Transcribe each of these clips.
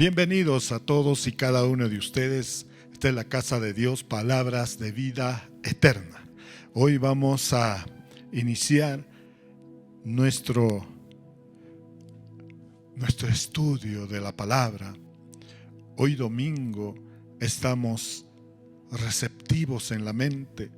Bienvenidos a todos y cada uno de ustedes. Esta es la casa de Dios, palabras de vida eterna. Hoy vamos a iniciar nuestro estudio de la palabra. Hoy domingo estamos receptivos en la mente.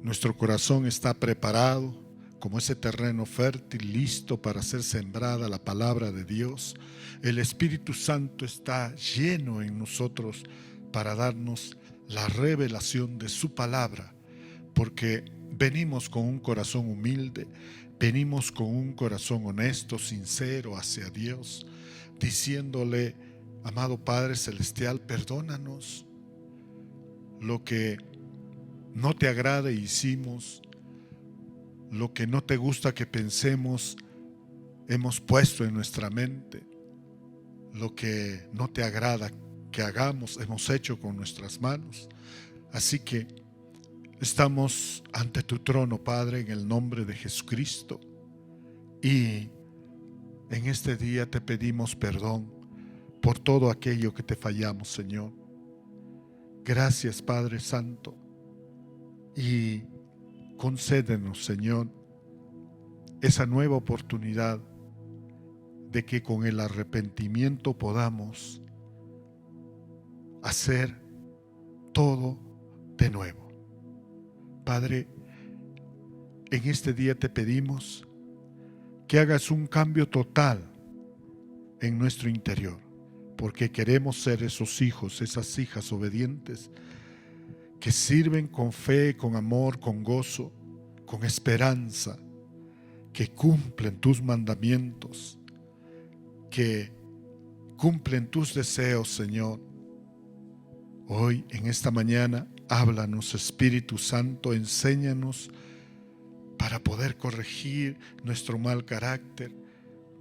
Nuestro corazón está preparado como ese terreno fértil, listo para ser sembrada la palabra de Dios. El Espíritu Santo está lleno en nosotros para darnos la revelación de su palabra, porque venimos con un corazón humilde, venimos con un corazón honesto, sincero hacia Dios, diciéndole: amado Padre Celestial, perdónanos lo que no te agrada hicimos, lo que no te gusta que pensemos, hemos puesto en nuestra mente, lo que no te agrada que hagamos, hemos hecho con nuestras manos. Así que estamos ante tu trono, Padre, en el nombre de Jesucristo, y en este día te pedimos perdón por todo aquello que te fallamos, Señor. Gracias, Padre Santo, y concédenos, Señor, esa nueva oportunidad de que con el arrepentimiento podamos hacer todo de nuevo. Padre, en este día te pedimos que hagas un cambio total en nuestro interior, porque queremos ser esos hijos, esas hijas obedientes que sirven con fe, con amor, con gozo, con esperanza, que cumplen tus mandamientos, que cumplen tus deseos, Señor. Hoy, en esta mañana, háblanos, Espíritu Santo, enséñanos para poder corregir nuestro mal carácter,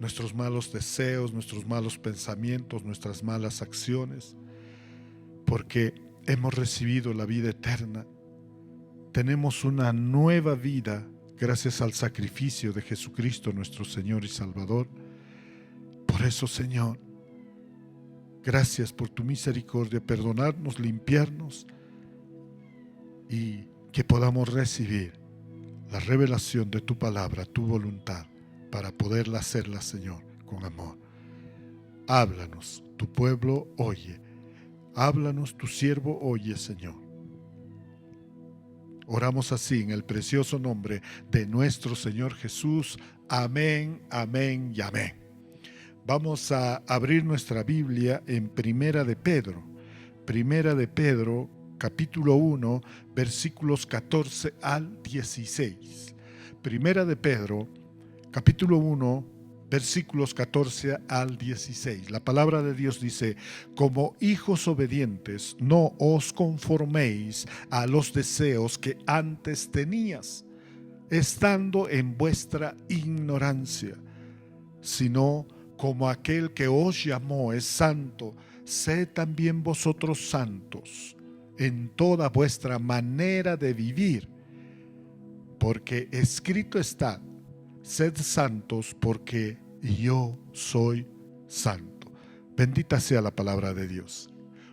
nuestros malos deseos, nuestros malos pensamientos, nuestras malas acciones, porque hemos recibido la vida eterna. Tenemos una nueva vida gracias al sacrificio de Jesucristo, nuestro Señor y Salvador. Por eso, Señor, gracias por tu misericordia, perdonarnos, limpiarnos, y que podamos recibir la revelación de tu palabra, tu voluntad, para poderla hacerla, Señor, con amor. Háblanos, tu pueblo oye. Háblanos, tu siervo oye, Señor. Oramos así en el precioso nombre de nuestro Señor Jesús. Amén, amén y amén. Vamos a abrir nuestra Biblia en Primera de Pedro. Primera de Pedro, capítulo 1, versículos 14 al 16. Primera de Pedro, capítulo 1, versículos 14 al 16. La palabra de Dios dice: como hijos obedientes, no os conforméis a los deseos que antes tenías, estando en vuestra ignorancia, sino como aquel que os llamó es santo, sed también vosotros santos en toda vuestra manera de vivir, porque escrito está: sed santos porque yo soy santo. Bendita sea la palabra de Dios.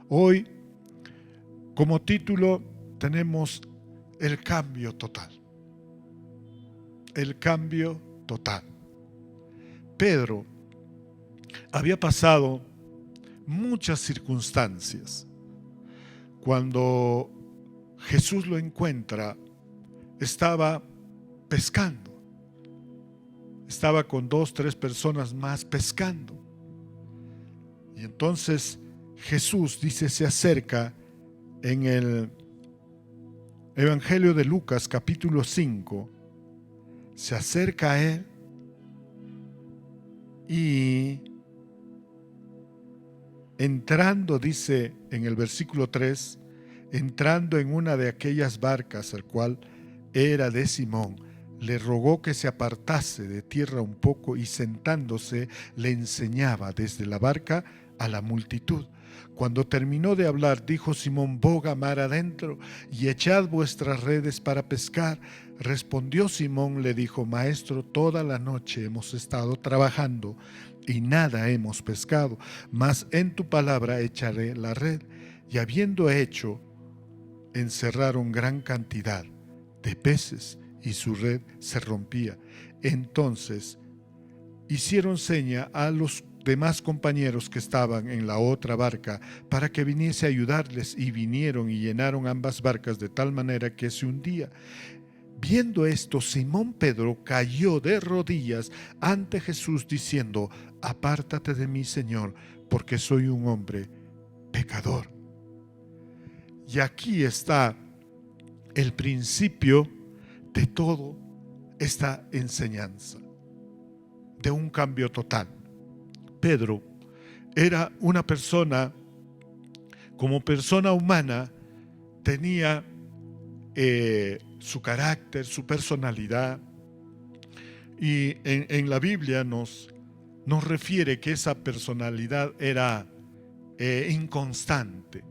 Hoy, como título, tenemos el cambio total. El cambio total. Pedro había pasado muchas circunstancias. Cuando Jesús lo encuentra, estaba pescando. Estaba con 2, 3 personas más pescando. Y entonces Jesús, dice, se acerca en el Evangelio de Lucas, capítulo 5, se acerca a él y entrando, dice en el versículo 3, entrando en una de aquellas barcas, el cual era de Simón, le rogó que se apartase de tierra un poco, y sentándose le enseñaba desde la barca a la multitud. Cuando terminó de hablar, dijo Simón: boga mar adentro y echad vuestras redes para pescar. Respondió Simón, le dijo: Maestro, toda la noche hemos estado trabajando y nada hemos pescado, mas en tu palabra echaré la red. Y habiendo hecho, encerraron gran cantidad de peces y su red se rompía. Entonces hicieron seña a los demás compañeros que estaban en la otra barca para que viniese a ayudarles, y vinieron y llenaron ambas barcas de tal manera que se hundía. Viendo esto, Simón Pedro cayó de rodillas ante Jesús diciendo: Apártate de mí, Señor, porque soy un hombre pecador. Y aquí está el principio de toda esta enseñanza, de un cambio total. Pedro era una persona, como persona humana, tenía su carácter, su personalidad, y en la Biblia nos refiere que esa personalidad era inconstante.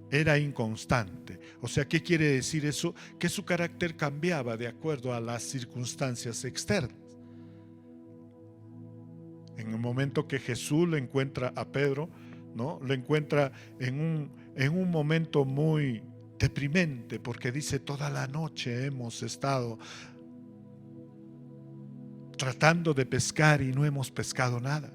Era inconstante. O sea, ¿qué quiere decir eso? Que su carácter cambiaba de acuerdo a las circunstancias externas. En el momento que Jesús le encuentra a Pedro, ¿no? Lo encuentra en un momento muy deprimente, porque dice: toda la noche hemos estado tratando de pescar y no hemos pescado nada.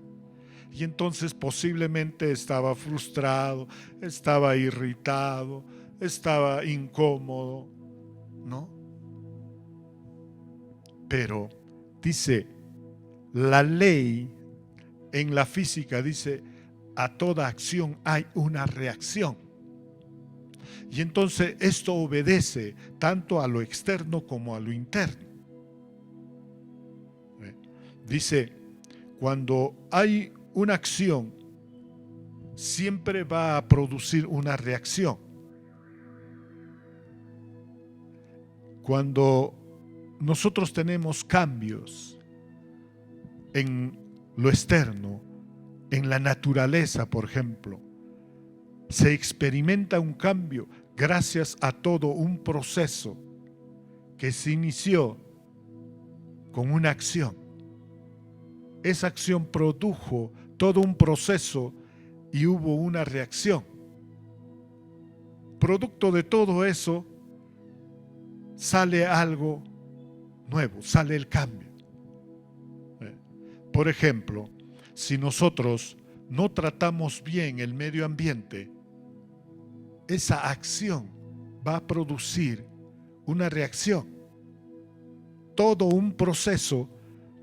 Y entonces posiblemente estaba frustrado, estaba irritado, estaba incómodo, ¿no? Pero dice, la ley en la física dice: a toda acción hay una reacción. Y entonces esto obedece tanto a lo externo como a lo interno. Dice, cuando hay una acción, siempre va a producir una reacción. Cuando nosotros tenemos cambios en lo externo, en la naturaleza, por ejemplo, se experimenta un cambio gracias a todo un proceso que se inició con una acción. Esa acción produjo todo un proceso y hubo una reacción. Producto de todo eso sale algo nuevo, sale el cambio. Por ejemplo, si nosotros no tratamos bien el medio ambiente, esa acción va a producir una reacción. Todo un proceso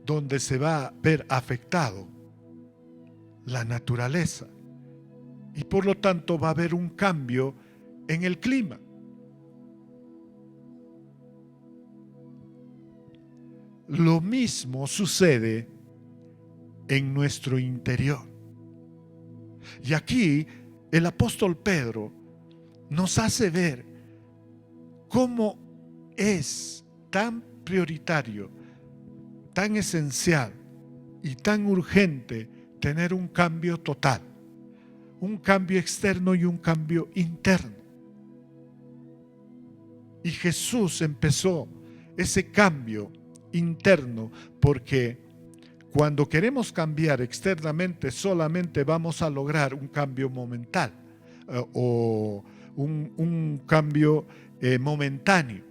donde se va a ver afectado la naturaleza, y por lo tanto va a haber un cambio en el clima. Lo mismo sucede en nuestro interior. Y aquí el apóstol Pedro nos hace ver cómo es tan prioritario, tan esencial y tan urgente tener un cambio total, un cambio externo y un cambio interno. Y Jesús empezó ese cambio interno, porque cuando queremos cambiar externamente solamente vamos a lograr un cambio momentáneo o un cambio momentáneo.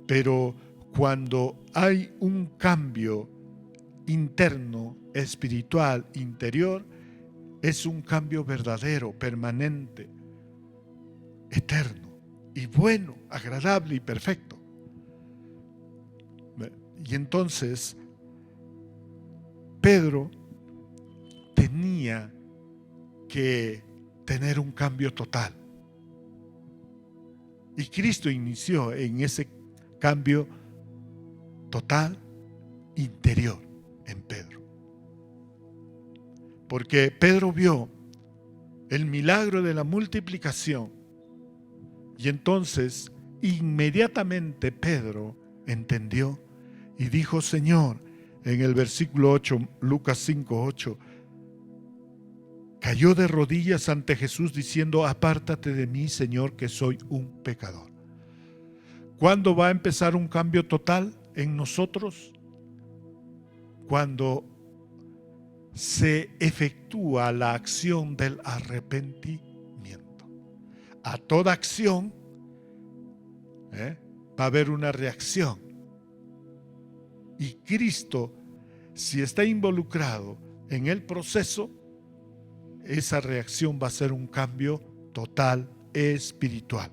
Pero cuando hay un cambio interno, espiritual, interior, es un cambio verdadero, permanente, eterno y bueno, agradable y perfecto. Y entonces Pedro tenía que tener un cambio total. Y Cristo inició en ese cambio total interior en Pedro. Porque Pedro vio el milagro de la multiplicación, y entonces inmediatamente Pedro entendió y dijo: Señor, en el versículo 8, Lucas 5:8, cayó de rodillas ante Jesús diciendo: apártate de mí, Señor, que soy un pecador. ¿Cuándo va a empezar un cambio total en nosotros? Cuando se efectúa la acción del arrepentimiento. A toda acción va a haber una reacción. Y Cristo, si está involucrado en el proceso, esa reacción va a ser un cambio total espiritual.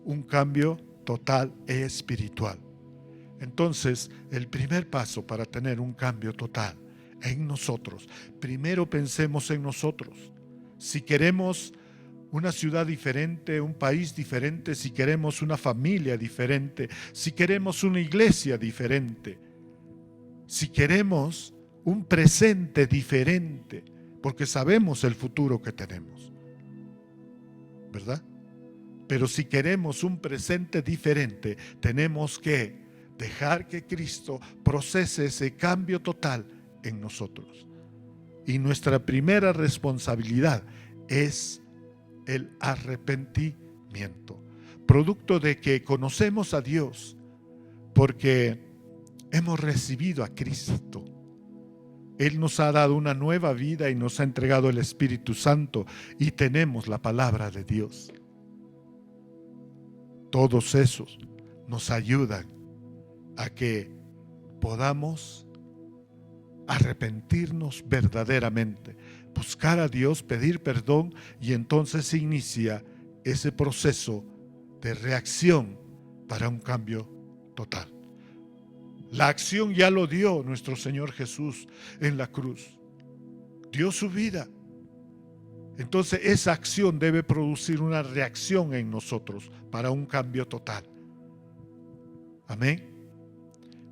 Un cambio total espiritual. Entonces, el primer paso para tener un cambio total en nosotros, primero pensemos en nosotros. Si queremos una ciudad diferente, un país diferente, si queremos una familia diferente, si queremos una iglesia diferente, si queremos un presente diferente, porque sabemos el futuro que tenemos, ¿verdad? Pero si queremos un presente diferente, tenemos que dejar que Cristo procese ese cambio total en nosotros. Y nuestra primera responsabilidad es el arrepentimiento, producto de que conocemos a Dios porque hemos recibido a Cristo. Él nos ha dado una nueva vida y nos ha entregado el Espíritu Santo y tenemos la palabra de Dios. Todos esos nos ayudan a que podamos arrepentirnos verdaderamente, buscar a Dios, pedir perdón, y entonces se inicia ese proceso de reacción para un cambio total. La acción ya lo dio nuestro Señor Jesús en la cruz. Dio su vida. Entonces esa acción debe producir una reacción en nosotros para un cambio total. Amén.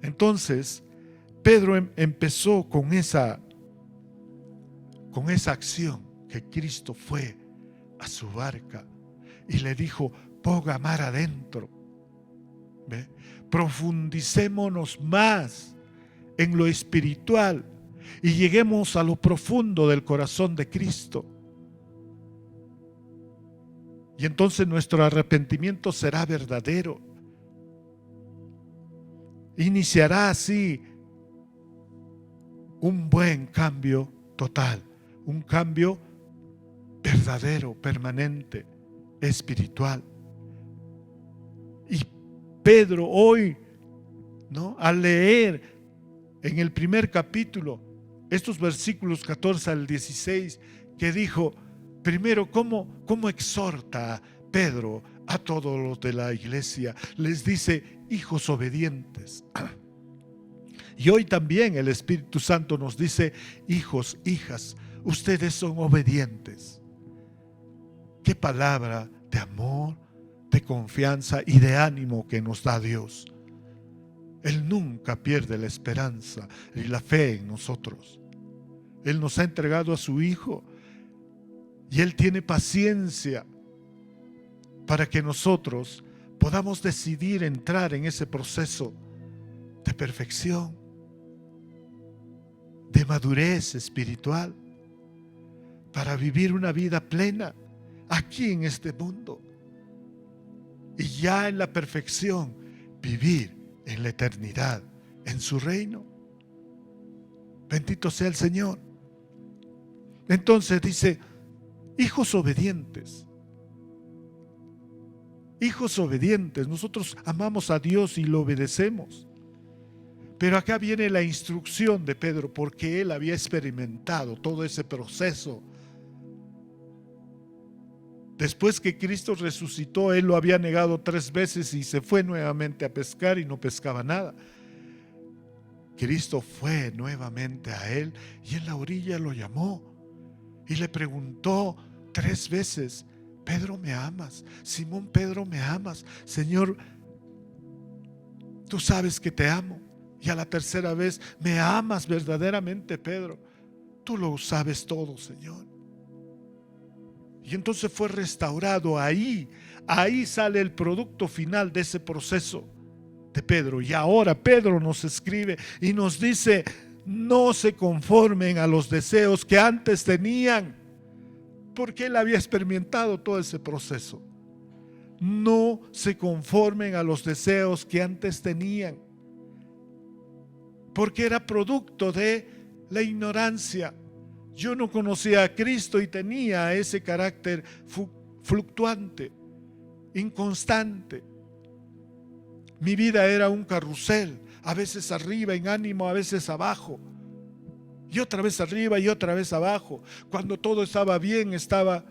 Entonces Pedro empezó con esa acción, que Cristo fue a su barca y le dijo: ponga mar adentro. ¿Ve? Profundicémonos más en lo espiritual y lleguemos a lo profundo del corazón de Cristo. Y entonces nuestro arrepentimiento será verdadero. Iniciará así un buen cambio total, un cambio verdadero, permanente, espiritual. Y Pedro hoy, ¿no?, al leer en el primer capítulo estos versículos 14 al 16, que dijo, primero, ¿cómo exhorta Pedro a todos los de la iglesia? Les dice: hijos obedientes. Y hoy también el Espíritu Santo nos dice: hijos, hijas, ustedes son obedientes. Qué palabra de amor, de confianza y de ánimo que nos da Dios. Él nunca pierde la esperanza y la fe en nosotros. Él nos ha entregado a su Hijo y Él tiene paciencia para que nosotros podamos decidir entrar en ese proceso de perfección, de madurez espiritual, para vivir una vida plena aquí en este mundo y ya en la perfección vivir en la eternidad, en su reino. Bendito sea el Señor. Entonces dice: hijos obedientes. Hijos obedientes. Nosotros amamos a Dios y lo obedecemos. Pero acá viene la instrucción de Pedro, porque él había experimentado todo ese proceso. Después que Cristo resucitó, él lo había negado 3 veces y se fue nuevamente a pescar y no pescaba nada. Cristo fue nuevamente a él y en la orilla lo llamó y le preguntó 3 veces: Pedro, ¿me amas? Simón Pedro, ¿me amas? Señor, tú sabes que te amo. Y a la 3ª vez: ¿me amas verdaderamente, Pedro? Tú lo sabes todo, Señor. Y entonces fue restaurado. Ahí sale el producto final de ese proceso de Pedro. Y ahora Pedro nos escribe y nos dice: no se conformen a los deseos que antes tenían, porque él había experimentado todo ese proceso. no se conformen a los deseos que antes tenían, porque era producto de la ignorancia. Yo no conocía a Cristo y tenía ese carácter fluctuante, inconstante. Mi vida era un carrusel, a veces arriba en ánimo, a veces abajo, y otra vez arriba y otra vez abajo. Cuando todo estaba bien, estaba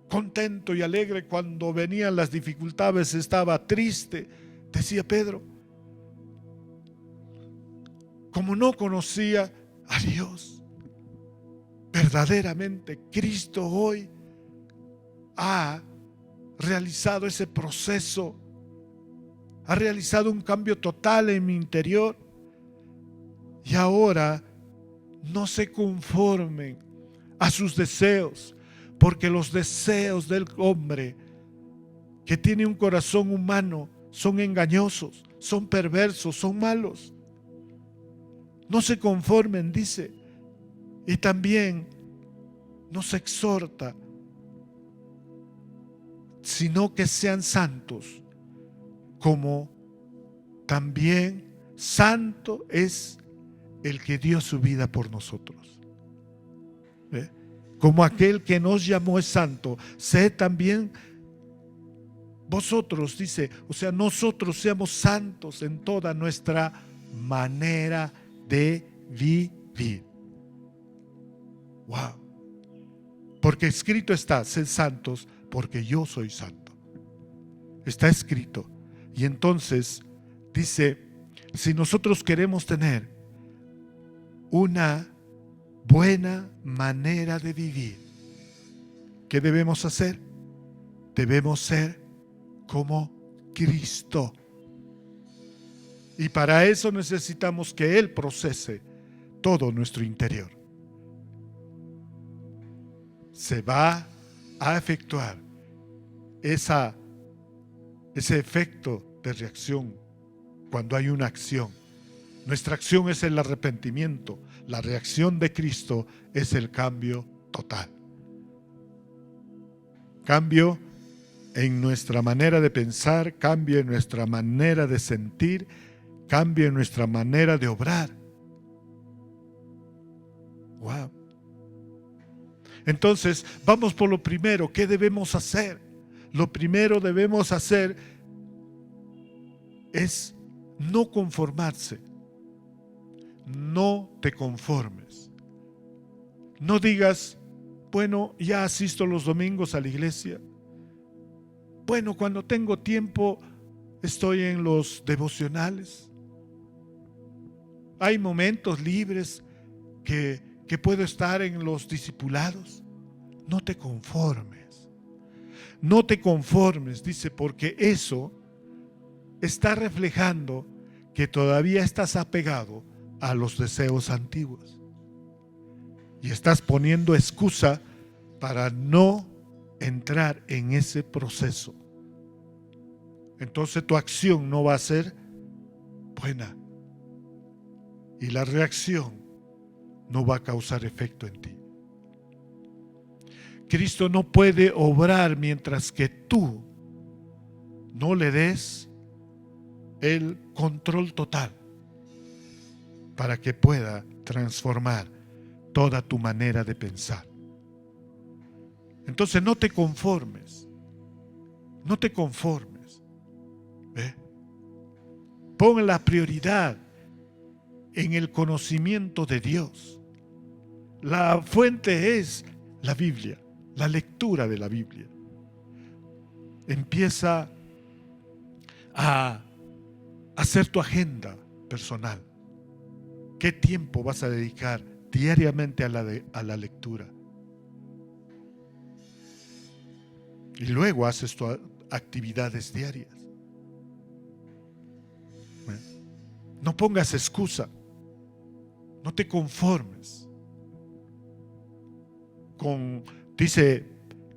contento y alegre. Cuando venían las dificultades, estaba triste. Decía Pedro, como no conocía a Dios, verdaderamente Cristo hoy ha realizado ese proceso, ha realizado un cambio total en mi interior, y ahora no se conformen a sus deseos, porque los deseos del hombre que tiene un corazón humano son engañosos, son perversos, son malos. No se conformen, dice, y también nos exhorta, sino que sean santos, como también santo es el que dio su vida por nosotros. ¿Ve? Como aquel que nos llamó es santo, sed también vosotros, dice, o sea, nosotros seamos santos en toda nuestra manera de vivir. Wow. Porque escrito está, sed santos, porque yo soy santo. Está escrito. Y entonces dice, si nosotros queremos tener una buena manera de vivir, ¿qué debemos hacer? Debemos ser como Cristo. Y para eso necesitamos que Él procese todo nuestro interior. Se va a efectuar ese efecto de reacción cuando hay una acción. Nuestra acción es el arrepentimiento. La reacción de Cristo es el cambio total. Cambio en nuestra manera de pensar, cambio en nuestra manera de sentir, cambio en nuestra manera de obrar. Wow. Entonces, vamos por lo primero. ¿Qué debemos hacer? Lo primero debemos hacer es no conformarse. No te conformes. No digas, bueno, ya asisto los domingos a la iglesia. Bueno, cuando tengo tiempo estoy en los devocionales. Hay momentos libres que puedo estar en los discipulados. No te conformes. No te conformes, dice, porque eso está reflejando que todavía estás apegado a los deseos antiguos y estás poniendo excusa para no entrar en ese proceso. Entonces tu acción no va a ser buena y la reacción no va a causar efecto en ti. Cristo no puede obrar mientras que tú no le des el control total para que pueda transformar toda tu manera de pensar. Entonces no te conformes. No te conformes. ¿Ve? Pon la prioridad en el conocimiento de Dios. La fuente es la Biblia, la lectura de la Biblia. Empieza a hacer tu agenda personal. ¿Qué tiempo vas a dedicar diariamente a la lectura? Y luego haces tus actividades diarias. No pongas excusa. No te conformes.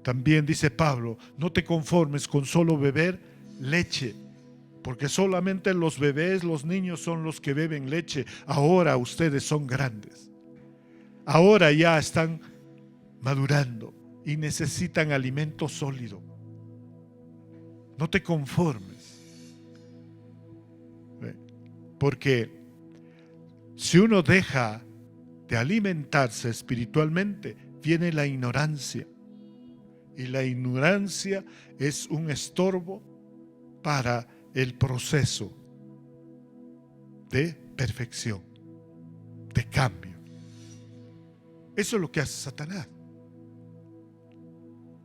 También dice Pablo, no te conformes con solo beber leche, porque solamente los bebés, los niños son los que beben leche. Ahora ustedes son grandes. Ahora ya están madurando y necesitan alimento sólido. No te conformes. Porque si uno deja de alimentarse espiritualmente, viene la ignorancia. Y la ignorancia es un estorbo para el proceso de perfección, de cambio. Eso es lo que hace Satanás.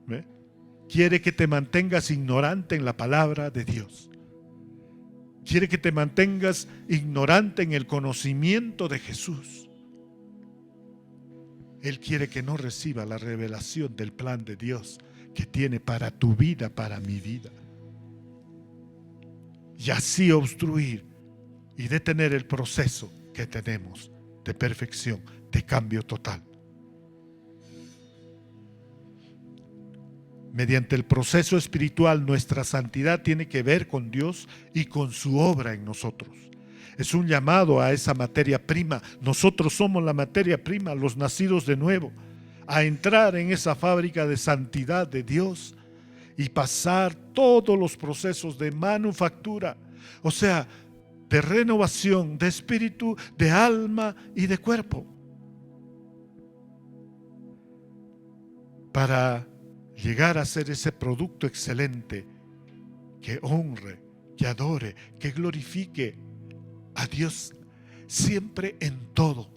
¿Ve? Quiere que te mantengas ignorante en la palabra de Dios. Quiere que te mantengas ignorante en el conocimiento de Jesús. Él quiere que no reciba la revelación del plan de Dios que tiene para tu vida, para mi vida. Y así obstruir y detener el proceso que tenemos de perfección, de cambio total. Mediante el proceso espiritual, nuestra santidad tiene que ver con Dios y con su obra en nosotros. Es un llamado a esa materia prima. Nosotros somos la materia prima, los nacidos de nuevo, a entrar en esa fábrica de santidad de Dios y pasar todos los procesos de manufactura, o sea, de renovación de espíritu, de alma y de cuerpo, para llegar a ser ese producto excelente que honre, que adore, que glorifique a Dios siempre en todo.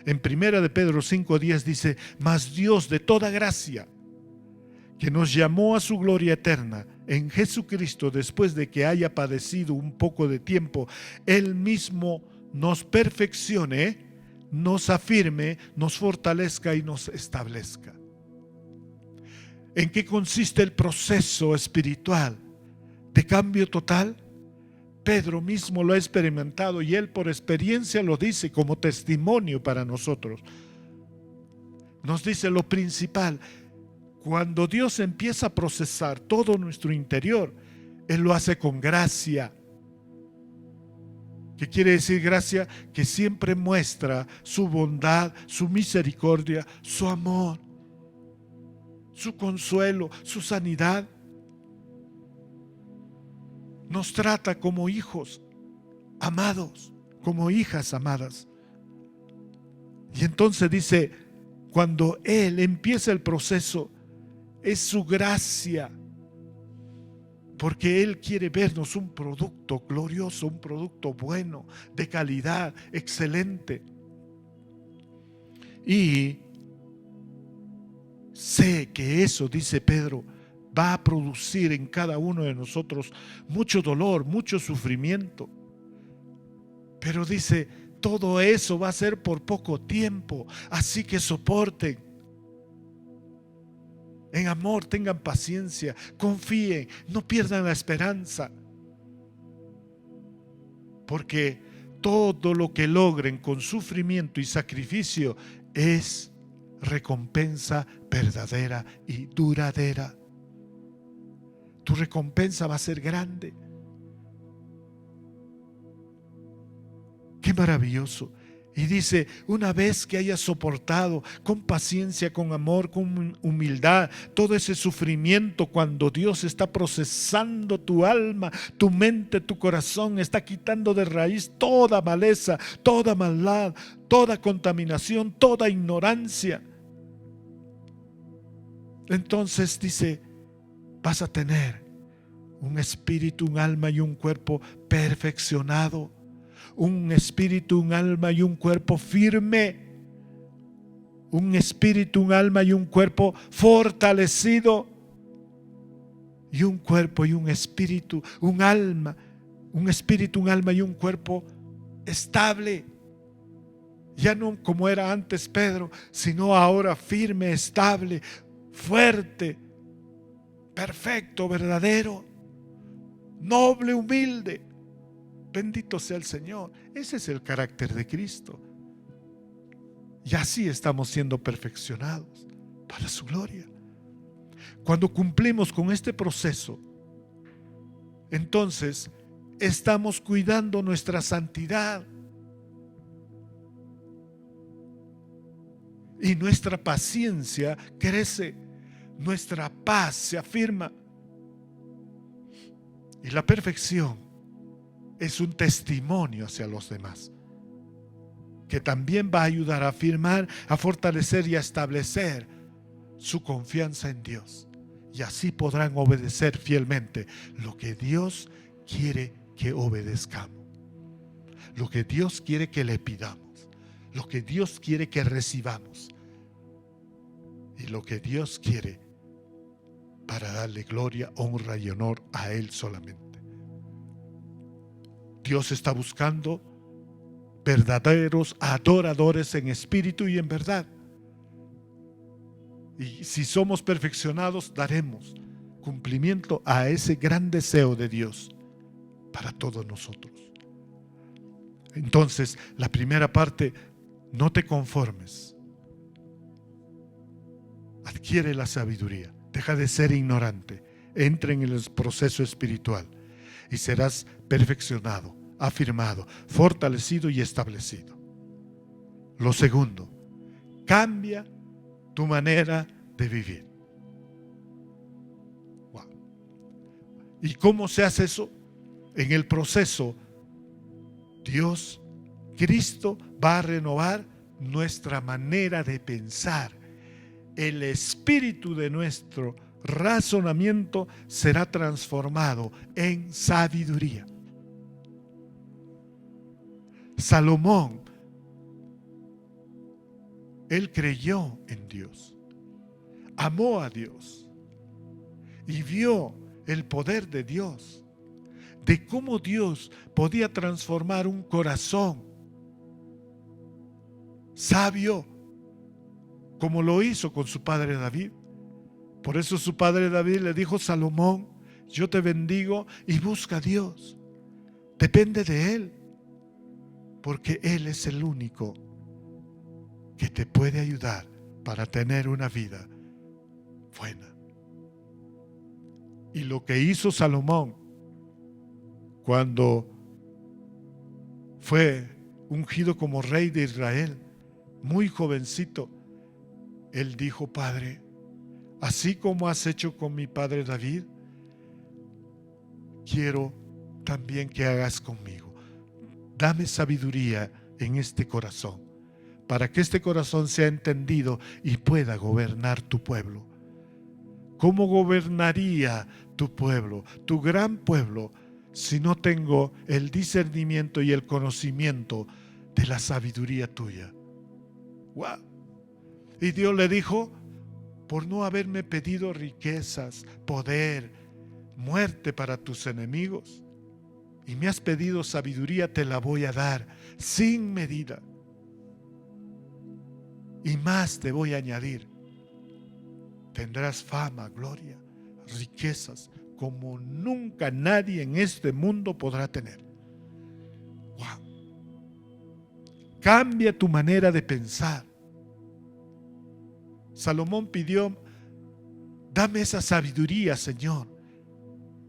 En 1 de Pedro 5:10 dice: mas Dios de toda gracia, que nos llamó a su gloria eterna en Jesucristo, después de que haya padecido un poco de tiempo, Él mismo nos perfeccione, nos afirme, nos fortalezca y nos establezca. ¿En qué consiste el proceso espiritual de cambio total? Pedro mismo lo ha experimentado y él por experiencia lo dice como testimonio para nosotros. Nos dice lo principal: cuando Dios empieza a procesar todo nuestro interior, Él lo hace con gracia. ¿Qué quiere decir gracia? Que siempre muestra su bondad, su misericordia, su amor, su consuelo, su sanidad. Nos trata como hijos amados, como hijas amadas. Y entonces dice, cuando Él empieza el proceso, es su gracia, porque Él quiere vernos un producto glorioso, un producto bueno, de calidad, excelente. Y sé que eso, dice Pedro, va a producir en cada uno de nosotros mucho dolor, mucho sufrimiento. Pero dice, todo eso va a ser por poco tiempo, así que soporten. En amor, tengan paciencia, confíen, no pierdan la esperanza. Porque todo lo que logren con sufrimiento y sacrificio es recompensa verdadera y duradera. Tu recompensa va a ser grande. Qué maravilloso. Y dice, una vez que hayas soportado con paciencia, con amor, con humildad, todo ese sufrimiento, cuando Dios está procesando tu alma, tu mente, tu corazón, está quitando de raíz toda maleza, toda maldad, toda contaminación, toda ignorancia. Entonces dice, vas a tener un espíritu, un alma y un cuerpo perfeccionado. Un espíritu, un alma y un cuerpo firme. Un espíritu, un alma y un cuerpo fortalecido. Y un cuerpo y un espíritu, un alma, un espíritu, un alma y un cuerpo estable. Ya no como era antes Pedro, sino ahora firme, estable, fuerte, perfecto, verdadero, noble, humilde. Bendito sea el Señor. Ese es el carácter de Cristo. Y así estamos siendo perfeccionados para su gloria. Cuando cumplimos con este proceso, entonces estamos cuidando nuestra santidad. Y nuestra paciencia crece. nuestra paz se afirma. Y la perfección es un testimonio hacia los demás, que también va a ayudar a afirmar, a fortalecer y a establecer su confianza en Dios. Y así podrán obedecer fielmente lo que Dios quiere que obedezcamos, lo que Dios quiere que le pidamos, lo que Dios quiere que recibamos y lo que Dios quiere para darle gloria, honra y honor a Él solamente. Dios está buscando verdaderos adoradores en espíritu y en verdad. Y si somos perfeccionados, daremos cumplimiento a ese gran deseo de Dios para todos nosotros. Entonces, la primera parte, no te conformes. Adquiere la sabiduría. Deja de ser ignorante. Entra en el proceso espiritual y serás perfeccionado, afirmado, fortalecido y establecido. Lo segundo, cambia tu manera de vivir. Wow. ¿Y cómo se hace eso? En el proceso, Dios, Cristo, va a renovar nuestra manera de pensar. El espíritu de nuestro razonamiento será transformado en sabiduría. Salomón, él creyó en Dios, amó a Dios y vio el poder de Dios, de cómo Dios podía transformar un corazón sabio, como lo hizo con su padre David. Por eso su padre David le dijo: Salomón, yo te bendigo y busca a Dios, depende de Él, porque Él es el único que te puede ayudar para tener una vida buena. Y lo que hizo Salomón cuando fue ungido como rey de Israel, muy jovencito, él dijo: Padre, así como has hecho con mi padre David, quiero también que hagas conmigo. Dame sabiduría en este corazón, para que este corazón sea entendido y pueda gobernar tu pueblo. ¿Cómo gobernaría tu pueblo, tu gran pueblo, si no tengo el discernimiento y el conocimiento de la sabiduría tuya? ¡Wow! Y Dios le dijo: por no haberme pedido riquezas, poder, muerte para tus enemigos, y me has pedido sabiduría, te la voy a dar sin medida. Y más te voy a añadir. Tendrás fama, gloria, riquezas, como nunca nadie en este mundo podrá tener. ¡Wow! Cambia tu manera de pensar. Salomón pidió: dame esa sabiduría, Señor,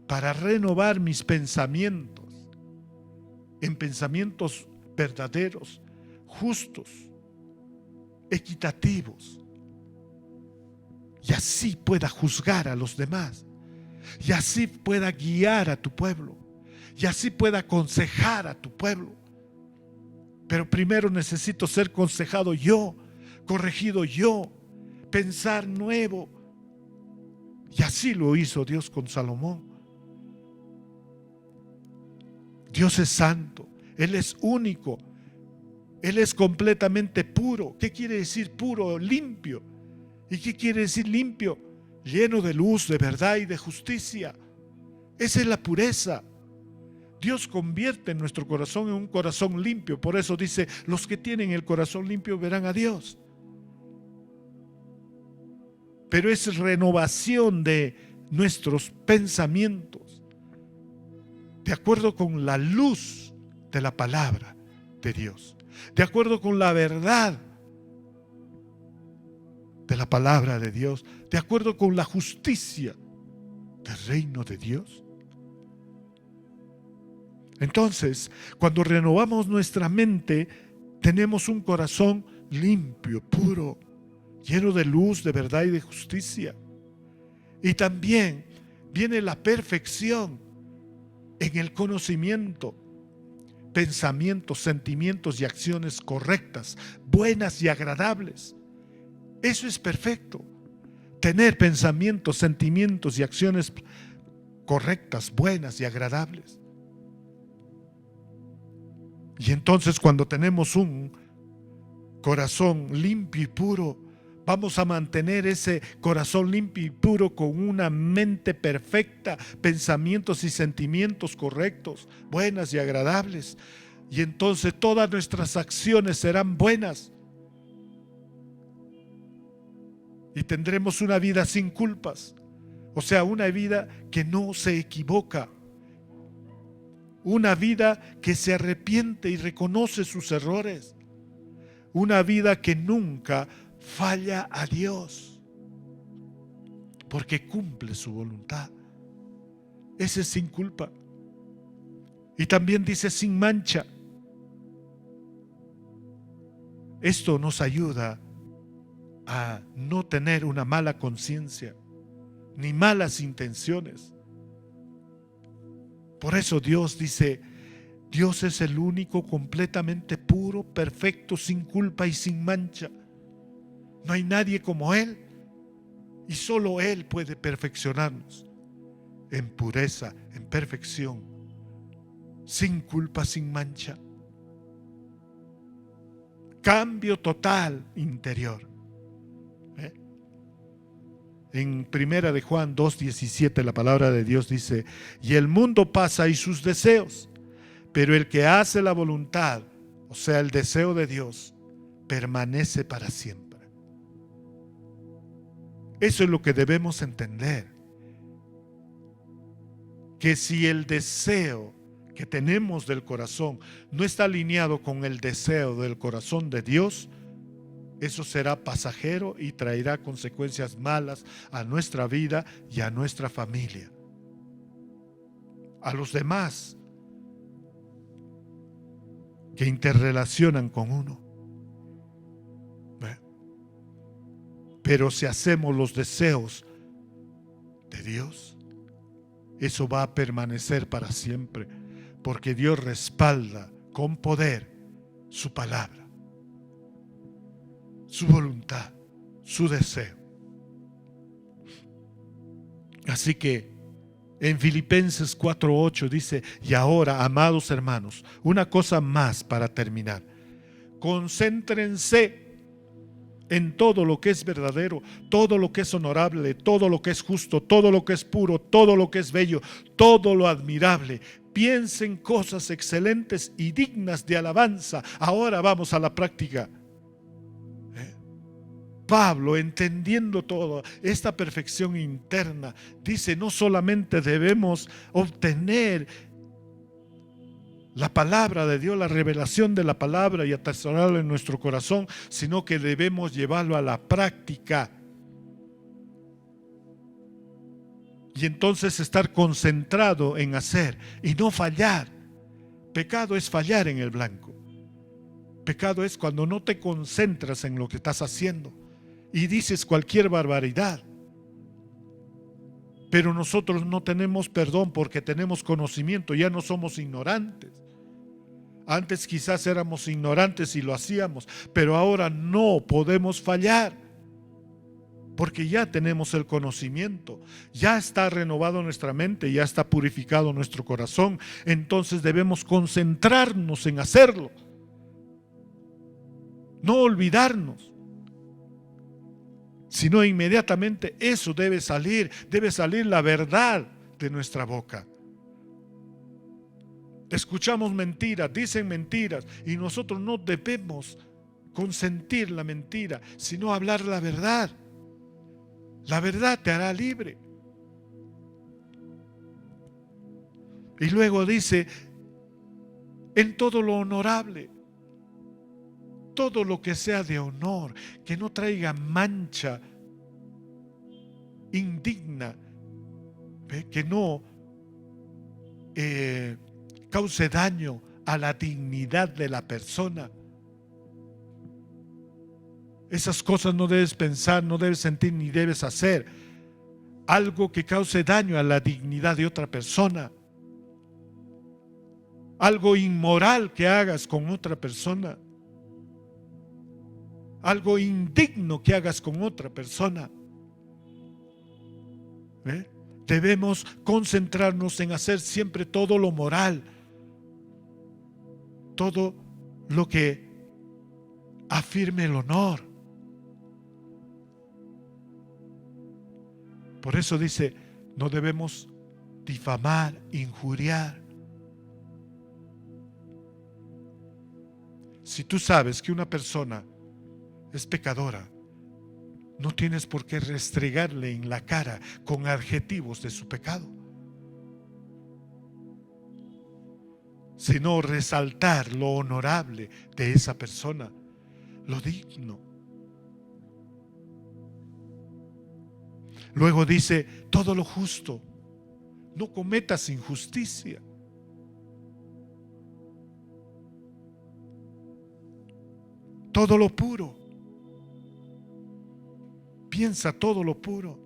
para renovar mis pensamientos en pensamientos verdaderos, justos, equitativos, y así pueda juzgar a los demás, y así pueda guiar a tu pueblo, y así pueda aconsejar a tu pueblo. Pero primero necesito ser aconsejado yo, corregido yo, pensar nuevo. Y así lo hizo Dios con Salomón. Dios es santo, Él es único, Él es completamente puro. ¿Qué quiere decir puro? Limpio. ¿Y qué quiere decir limpio? Lleno de luz, de verdad y de justicia. Esa es la pureza. Dios convierte nuestro corazón en un corazón limpio. Por eso dice: los que tienen el corazón limpio verán a Dios. Pero es renovación de nuestros pensamientos, de acuerdo con la luz de la palabra de Dios, de acuerdo con la verdad de la palabra de Dios, de acuerdo con la justicia del reino de Dios. Entonces, cuando renovamos nuestra mente, tenemos un corazón limpio, puro, lleno de luz, de verdad y de justicia. Y también viene la perfección en el conocimiento, pensamientos, sentimientos y acciones correctas, buenas y agradables. Eso es perfecto. Tener pensamientos, sentimientos y acciones correctas, buenas y agradables. Y entonces, cuando tenemos un corazón limpio y puro, vamos a mantener ese corazón limpio y puro con una mente perfecta, pensamientos y sentimientos correctos, buenas y agradables. Y entonces todas nuestras acciones serán buenas. Y tendremos una vida sin culpas. O sea, una vida que no se equivoca. Una vida que se arrepiente y reconoce sus errores. Una vida que nunca falla a Dios, porque cumple su voluntad. Ese es sin culpa. Y también dice sin mancha. Esto nos ayuda a no tener una mala conciencia ni malas intenciones. Por eso Dios dice, Dios es el único completamente puro, perfecto, sin culpa y sin mancha. No hay nadie como Él, y solo Él puede perfeccionarnos en pureza, en perfección, sin culpa, sin mancha. Cambio total interior. En primera de Juan 2:17 la palabra de Dios dice, y el mundo pasa y sus deseos, pero el que hace la voluntad, o sea el deseo de Dios, permanece para siempre. Eso es lo que debemos entender, que si el deseo que tenemos del corazón no está alineado con el deseo del corazón de Dios, eso será pasajero y traerá consecuencias malas a nuestra vida y a nuestra familia, a los demás que interrelacionan con uno. Pero si hacemos los deseos de Dios, eso va a permanecer para siempre, porque Dios respalda con poder su palabra, su voluntad, su deseo. Así que en Filipenses 4:8 dice, y ahora, amados hermanos, una cosa más para terminar. Concéntrense en todo lo que es verdadero, todo lo que es honorable, todo lo que es justo, todo lo que es puro, todo lo que es bello, todo lo admirable. Piensen cosas excelentes y dignas de alabanza. Ahora vamos a la práctica. Pablo, entendiendo toda esta perfección interna, dice, no solamente debemos obtener la palabra de Dios, la revelación de la palabra y atesorarlo en nuestro corazón, sino que debemos llevarlo a la práctica. Y entonces estar concentrado en hacer y no fallar. Pecado es fallar en el blanco. Pecado es cuando no te concentras en lo que estás haciendo y dices cualquier barbaridad. Pero nosotros no tenemos perdón porque tenemos conocimiento, ya no somos ignorantes. Antes quizás éramos ignorantes y lo hacíamos, pero ahora no podemos fallar, porque ya tenemos el conocimiento, ya está renovado nuestra mente, ya está purificado nuestro corazón. Entonces debemos concentrarnos en hacerlo, no olvidarnos, sino inmediatamente eso debe salir la verdad de nuestra boca. Escuchamos mentiras, dicen mentiras, y nosotros no debemos consentir la mentira, sino hablar la verdad. La verdad te hará libre. Y luego dice, en todo lo honorable, todo lo que sea de honor, que no traiga mancha indigna, que no cause daño a la dignidad de la persona. Esas cosas no debes pensar, no debes sentir ni debes hacer. algo que cause daño a la dignidad de otra persona, algo inmoral que hagas con otra persona, algo indigno que hagas con otra persona. Debemos concentrarnos en hacer siempre todo lo moral, todo lo que afirme el honor. Por eso dice, no debemos difamar, injuriar. Si tú sabes que una persona es pecadora, no tienes por qué restregarle en la cara con adjetivos de su pecado, sino resaltar lo honorable de esa persona, lo digno. Luego dice, todo lo justo, no cometas injusticia. Todo lo puro, piensa todo lo puro.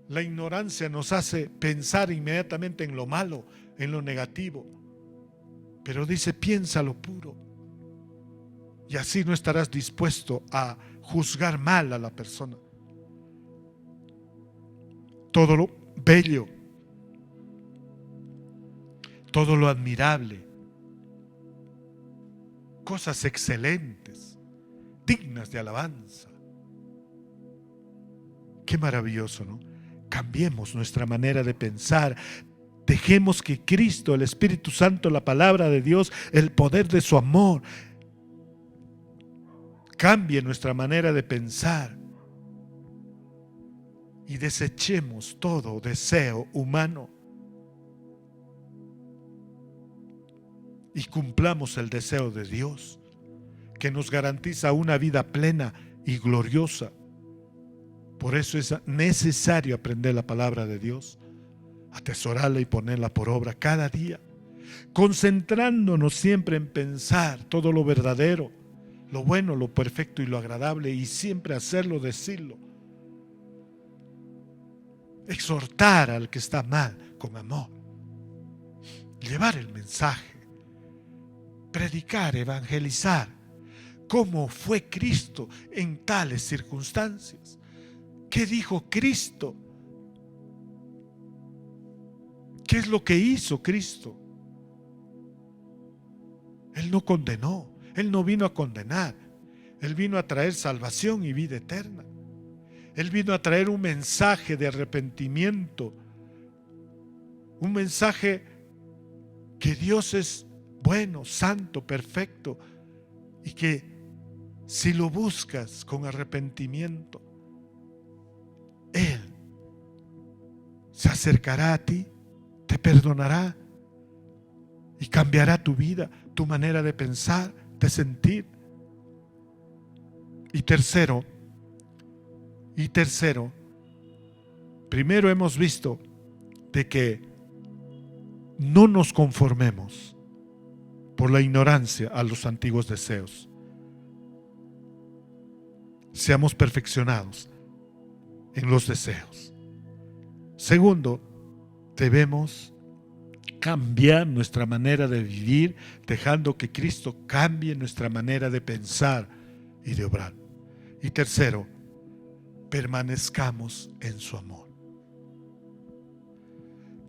La ignorancia nos hace pensar inmediatamente en lo malo, en lo negativo. Pero dice, piensa lo puro. Y así no estarás dispuesto a juzgar mal a la persona. Todo lo bello, todo lo admirable, cosas excelentes, dignas de alabanza. Qué maravilloso, ¿no? Cambiemos nuestra manera de pensar. Dejemos que Cristo, el Espíritu Santo, la palabra de Dios, el poder de su amor, cambie nuestra manera de pensar. Y desechemos todo deseo humano. Y cumplamos el deseo de Dios, que nos garantiza una vida plena y gloriosa. Por eso es necesario aprender la palabra de Dios, atesorarla y ponerla por obra cada día, concentrándonos siempre en pensar todo lo verdadero, lo bueno, lo perfecto y lo agradable, y siempre hacerlo, decirlo. Exhortar al que está mal con amor, llevar el mensaje, predicar, evangelizar, cómo fue Cristo en tales circunstancias. ¿Qué dijo Cristo? ¿Qué es lo que hizo Cristo? Él no condenó, Él no vino a condenar, Él vino a traer salvación y vida eterna. Él vino a traer un mensaje de arrepentimiento, un mensaje que Dios es bueno, santo, perfecto, y que si lo buscas con arrepentimiento, Él se acercará a ti, te perdonará y cambiará tu vida, tu manera de pensar, de sentir. Y tercero, primero hemos visto de que no nos conformemos por la ignorancia a los antiguos deseos. Seamos perfeccionados en los deseos. Segundo, debemos cambiar nuestra manera de vivir, dejando que Cristo cambie nuestra manera de pensar y de obrar. Y tercero, permanezcamos en su amor.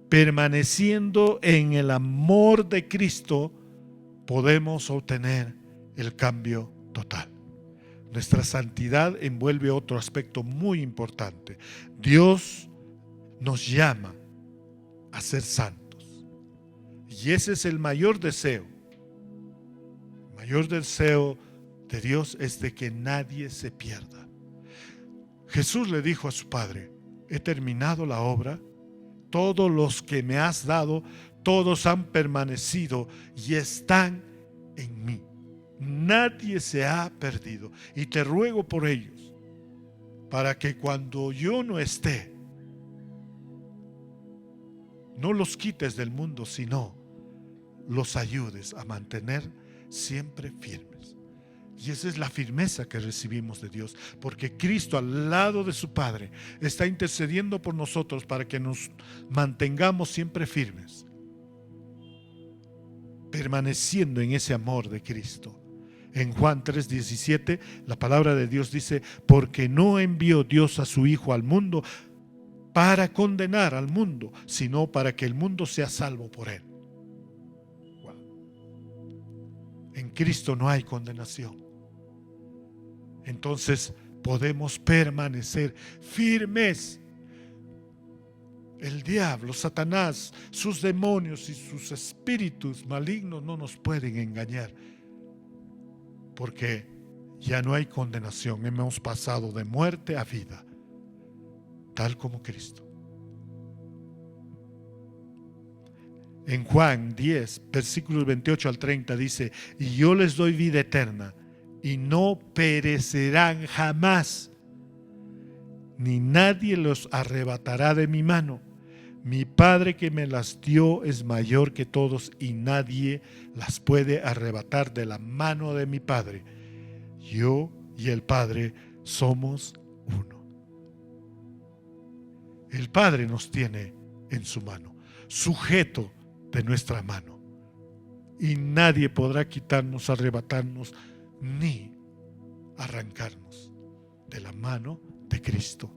Permaneciendo en el amor de Cristo, podemos obtener el cambio total. Nuestra santidad envuelve otro aspecto muy importante. Dios nos llama a ser santos. Y ese es el mayor deseo. El mayor deseo de Dios es de que nadie se pierda. Jesús le dijo a su Padre, he terminado la obra, todos los que me has dado, todos han permanecido y están en mí. Nadie se ha perdido. Y te ruego por ellos, para que cuando yo no esté, no los quites del mundo, sino los ayudes a mantener siempre firmes. Y esa es la firmeza que recibimos de Dios, porque Cristo al lado de su Padre está intercediendo por nosotros para que nos mantengamos siempre firmes, permaneciendo en ese amor de Cristo. En Juan 3:17 la palabra de Dios dice: porque no envió Dios a su Hijo al mundo para condenar al mundo, sino para que el mundo sea salvo por él. En Cristo no hay condenación. Entonces podemos permanecer firmes. El diablo, Satanás, sus demonios y sus espíritus malignos no nos pueden engañar, porque ya no hay condenación. Hemos pasado de muerte a vida, tal como Cristo. En Juan 10, versículos 28 al 30 dice: y yo les doy vida eterna, y no perecerán jamás, ni nadie los arrebatará de mi mano. Mi Padre que me las dio es mayor que todos, y nadie las puede arrebatar de la mano de mi Padre. Yo y el Padre somos uno. El Padre nos tiene en su mano, sujeto de nuestra mano, y nadie podrá quitarnos, arrebatarnos, ni arrancarnos de la mano de Cristo,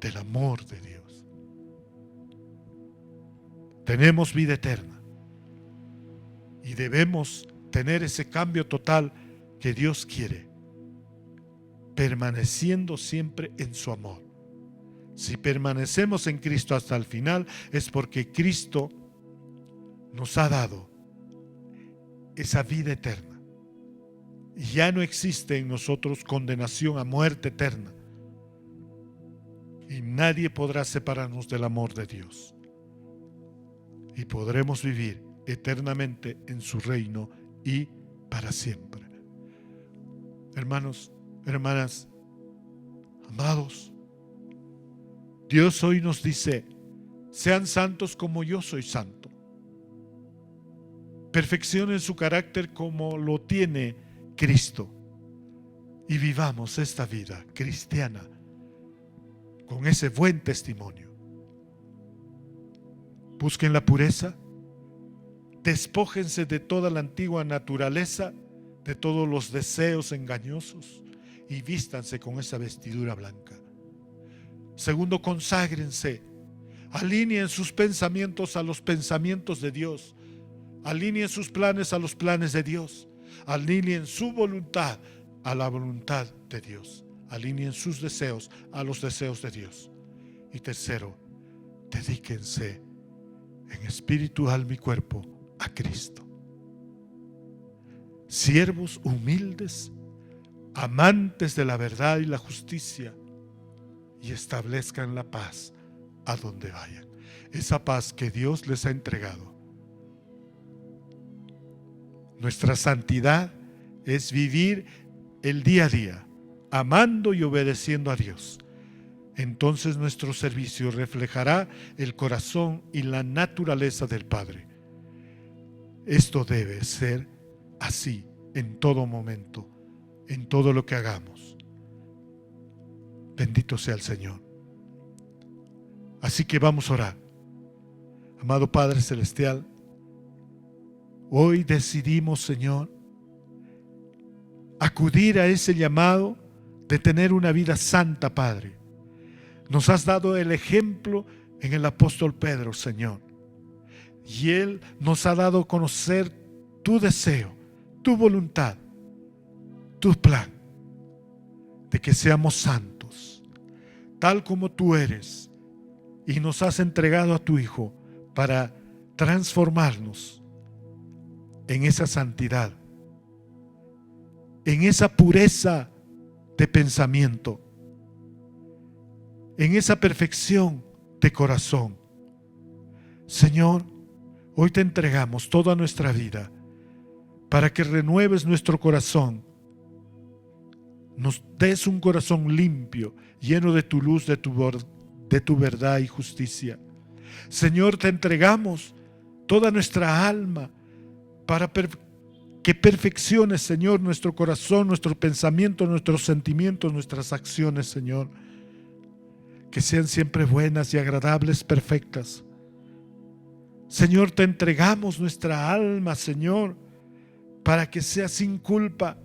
del amor de Dios. Tenemos vida eterna y debemos tener ese cambio total que Dios quiere, permaneciendo siempre en su amor. Si permanecemos en Cristo hasta el final, es porque Cristo nos ha dado esa vida eterna. Y ya no existe en nosotros condenación a muerte eterna. Y nadie podrá separarnos del amor de Dios. Y podremos vivir eternamente en su reino y para siempre. Hermanos, hermanas, amados, Dios hoy nos dice: sean santos como yo soy santo. Perfeccionen su carácter como lo tiene Cristo. Y vivamos esta vida cristiana con ese buen testimonio. Busquen la pureza, despójense de toda la antigua naturaleza, de todos los deseos engañosos, y vístanse con esa vestidura blanca. Segundo, conságrense, alineen sus pensamientos a los pensamientos de Dios, alineen sus planes a los planes de Dios, alineen su voluntad a la voluntad de Dios, alineen sus deseos a los deseos de Dios. Y tercero, dedíquense en espíritu, alma y cuerpo a Cristo. Siervos humildes, amantes de la verdad y la justicia, y establezcan la paz a donde vayan. Esa paz que Dios les ha entregado. Nuestra santidad es vivir el día a día, amando y obedeciendo a Dios. Entonces nuestro servicio reflejará el corazón y la naturaleza del Padre. Esto debe ser así en todo momento, en todo lo que hagamos. Bendito sea el Señor. Así que vamos a orar. Amado Padre Celestial, hoy decidimos, Señor, acudir a ese llamado de tener una vida santa, Padre. Nos has dado el ejemplo en el apóstol Pedro, Señor. Y Él nos ha dado a conocer tu deseo, tu voluntad, tu plan, de que seamos santos, tal como tú eres. Y nos has entregado a tu Hijo para transformarnos en esa santidad, en esa pureza de pensamiento, en esa perfección de corazón. Señor, hoy te entregamos toda nuestra vida para que renueves nuestro corazón, nos des un corazón limpio, lleno de tu luz, de tu verdad y justicia. Señor, te entregamos toda nuestra alma para que perfecciones, Señor, nuestro corazón, nuestro pensamiento, nuestros sentimientos, nuestras acciones, Señor. Que sean siempre buenas y agradables, perfectas. Señor, te entregamos nuestra alma, Señor, para que sea sin culpa.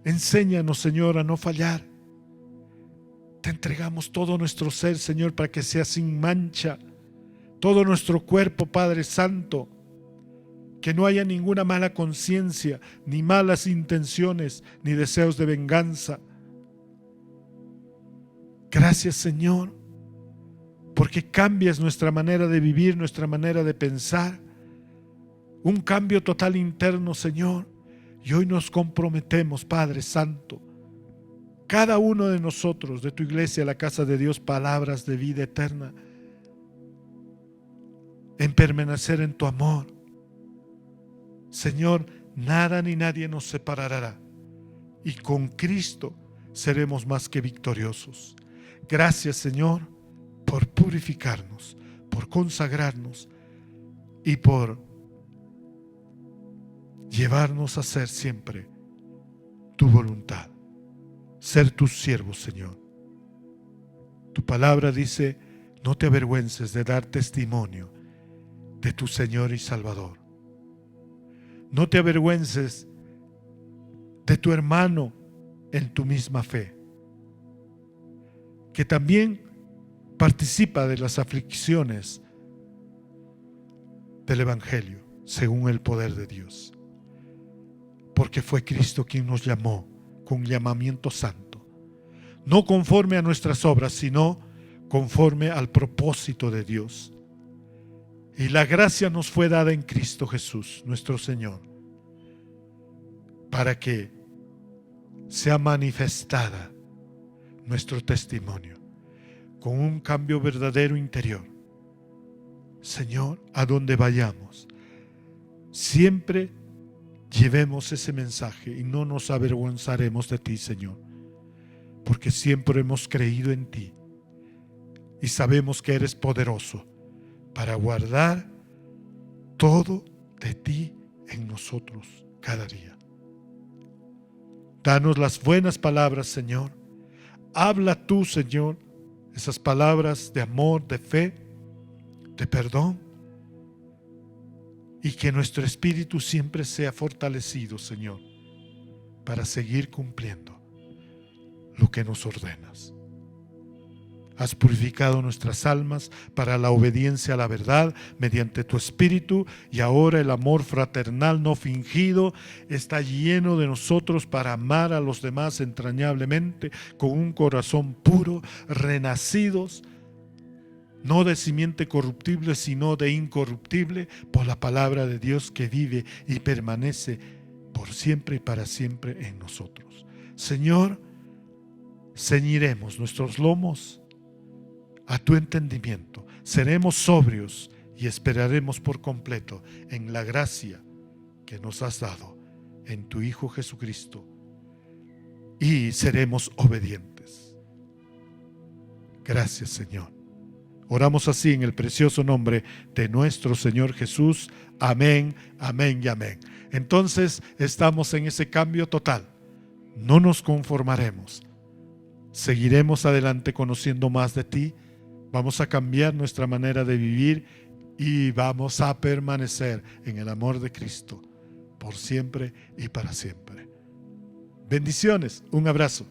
Enséñanos, Señor, a no fallar. Te entregamos todo nuestro ser, Señor, para que sea sin mancha. Todo nuestro cuerpo, Padre Santo. Que no haya ninguna mala conciencia, ni malas intenciones, ni deseos de venganza. Gracias, Señor, porque cambias nuestra manera de vivir, nuestra manera de pensar. Un cambio total interno, Señor. Y hoy nos comprometemos, Padre Santo, cada uno de nosotros, de tu iglesia, la casa de Dios, palabras de vida eterna, en permanecer en tu amor. Señor, nada ni nadie nos separará, y con Cristo seremos más que victoriosos. Gracias, Señor, por purificarnos, por consagrarnos y por llevarnos a hacer siempre tu voluntad, ser tus siervos, Señor. Tu palabra dice: no te avergüences de dar testimonio de tu Señor y Salvador. No te avergüences de tu hermano en tu misma fe, que también participa de las aflicciones del Evangelio, según el poder de Dios. Porque fue Cristo quien nos llamó con llamamiento santo, no conforme a nuestras obras, sino conforme al propósito de Dios. Y la gracia nos fue dada en Cristo Jesús, nuestro Señor, para que sea manifestada nuestro testimonio con un cambio verdadero interior. Señor, a donde vayamos, siempre llevemos ese mensaje y no nos avergonzaremos de ti, Señor, porque siempre hemos creído en ti y sabemos que eres poderoso para guardar todo de ti en nosotros cada día. Danos las buenas palabras, Señor. Habla tú, Señor, esas palabras de amor, de fe, de perdón, y que nuestro espíritu siempre sea fortalecido, Señor, para seguir cumpliendo lo que nos ordenas. Has purificado nuestras almas para la obediencia a la verdad mediante tu Espíritu, y ahora el amor fraternal no fingido está lleno de nosotros para amar a los demás entrañablemente, con un corazón puro, renacidos, no de simiente corruptible, sino de incorruptible, por la palabra de Dios que vive y permanece por siempre y para siempre en nosotros. Señor, ceñiremos nuestros lomos a tu entendimiento, seremos sobrios y esperaremos por completo en la gracia que nos has dado en tu Hijo Jesucristo, y seremos obedientes. Gracias, Señor. Oramos así en el precioso nombre de nuestro Señor Jesús. Amén, amén y amén. Entonces estamos en ese cambio total. No nos conformaremos. Seguiremos adelante conociendo más de ti. Vamos a cambiar nuestra manera de vivir y vamos a permanecer en el amor de Cristo por siempre y para siempre. Bendiciones. Un abrazo.